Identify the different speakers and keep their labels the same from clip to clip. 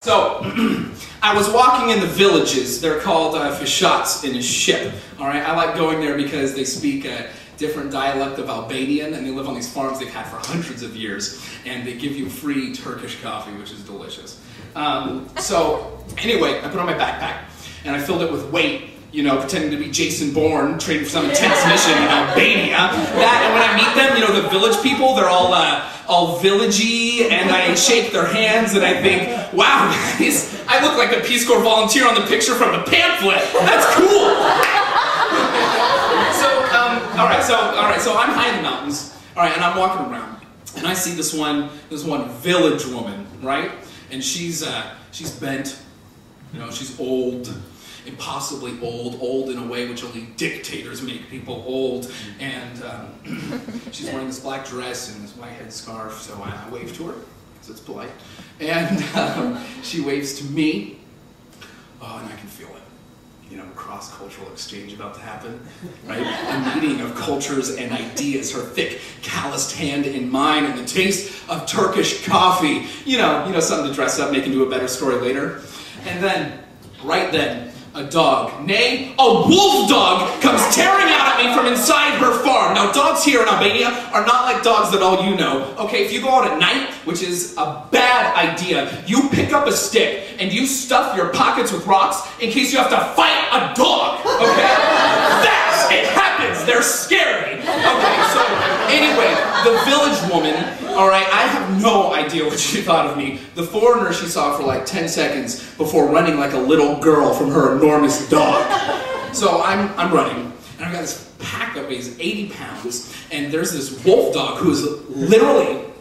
Speaker 1: So, I was walking in the villages. They're called Fishats in a ship. All right, I like going there because they speak a different dialect of Albanian, and they live on these farms they've had for hundreds of years, and they give you free Turkish coffee, which is delicious. So, anyway, I put on my backpack, and I filled it with weight, you know, pretending to be Jason Bourne, training for some intense mission in Albania. That, and when I meet them, you know, the village people, they're all villagey, and I shake their hands, and I think, wow, guys, I look like a Peace Corps volunteer on the picture from the pamphlet. That's cool. So I'm high in the mountains, all right, and I'm walking around, and I see this one village woman, right, and she's bent, you know, she's old. Impossibly old in a way which only dictators make people old, and she's wearing this black dress and this white headscarf, so I wave to her, because it's polite, and she waves to me. Oh, and I can feel it. You know, cross-cultural exchange about to happen, right? A meeting of cultures and ideas, her thick, calloused hand in mine, and the taste of Turkish coffee. You know, something to dress up, make into a better story later. And then, right then, a dog, nay, a wolf dog, comes tearing out at me from inside her farm. Now, dogs here in Albania are not like dogs that all you know. Okay, if you go out at night, which is a bad idea, you pick up a stick and you stuff your pockets with rocks in case you have to fight a dog, okay? That's, it happens, they're scary. Okay, so anyway, the village woman, all right, I have no idea what she thought of me. The foreigner she saw for like 10 seconds before running like a little girl from her enormous dog. So I'm running, and I've got this pack that weighs 80 pounds, and there's this wolf dog who is literally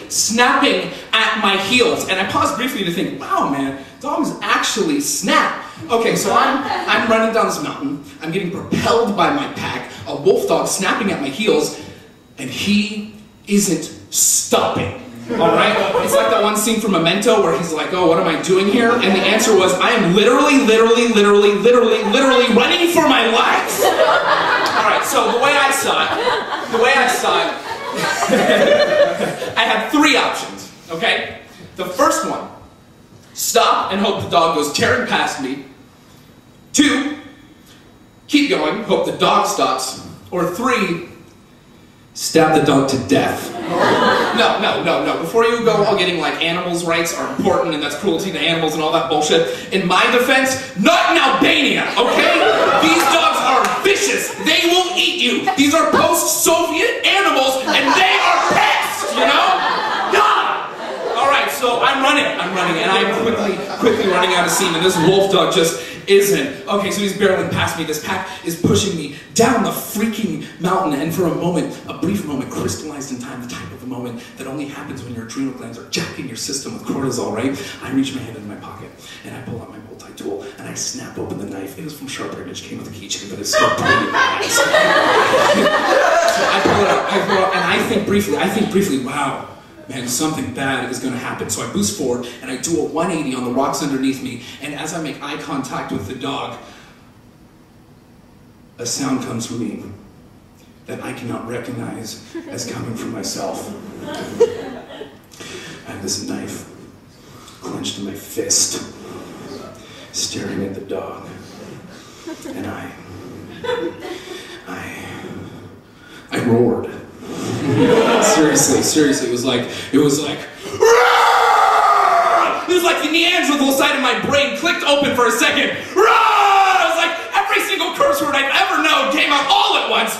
Speaker 1: snapping at my heels. And I paused briefly to think, wow, man, dogs actually snap. Okay, so I'm running down this mountain, I'm getting propelled by my pack, a wolf dog snapping at my heels, and he isn't stopping. All right? It's like that one scene from Memento where he's like, oh, what am I doing here? And the answer was, I am literally running for my life. All right, so the way I saw it, I had three options, okay? The first one, stop and hope the dog goes tearing past me. 2, keep going, hope the dog stops. Or 3, stab the dog to death. No. Before you go all getting like animals' rights are important and that's cruelty to animals and all that bullshit, in my defense, not in Albania, okay? These dogs are vicious. They will eat you. These are post-Soviet animals and they are pests, you know? Alright, so I'm running, and I'm quickly running out of steam, and this wolf dog just isn't. Okay, so he's barreling past me. This pack is pushing me down the freaking mountain, and for a moment, a brief moment, crystallized in time, the type of a moment that only happens when your adrenal glands are jacking your system with cortisol, right? I reach my hand into my pocket, and I pull out my multi-tool, and I snap open the knife. It was from Sharp Image, came with a keychain, but it's still bleeding in my eyes. So I pull it out, and I think briefly, wow, man, something bad is going to happen. So I boost forward, and I do a 180 on the rocks underneath me, and as I make eye contact with the dog, a sound comes from me that I cannot recognize as coming from myself. I have this knife clenched in my fist, staring at the dog, and I roared. Seriously, it was like the Neanderthal side of my brain clicked open for a second. It was like every single curse word I've ever known came out all at once.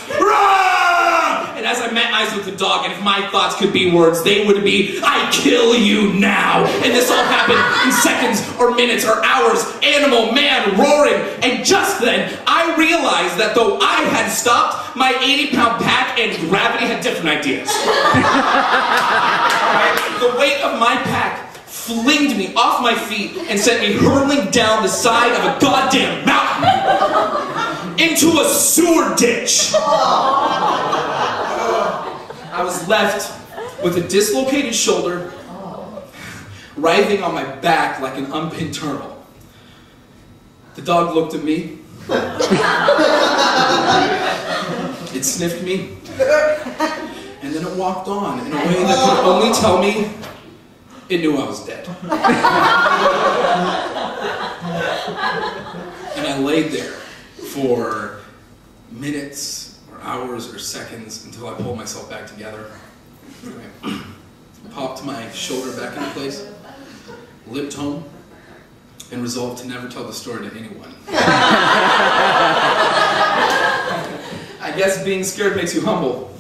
Speaker 1: And as I met eyes with the dog, and if my thoughts could be words, they would be, I kill you now. And this all happened in seconds or minutes or hours. Animal, man, roaring. And just then, I realized that though I had stopped, my 80-pound pack and gravity had different ideas. The weight of my pack flinged me off my feet and sent me hurtling down the side of a goddamn mountain into a sewer ditch. I was left with a dislocated shoulder, writhing on my back like an unpinned turtle. The dog looked at me. It sniffed me, and then it walked on in a way that could only tell me it knew I was dead. And I laid there for minutes or hours or seconds until I pulled myself back together. I popped my shoulder back into place, limped home, and resolved to never tell the story to anyone. I guess being scared makes you humble.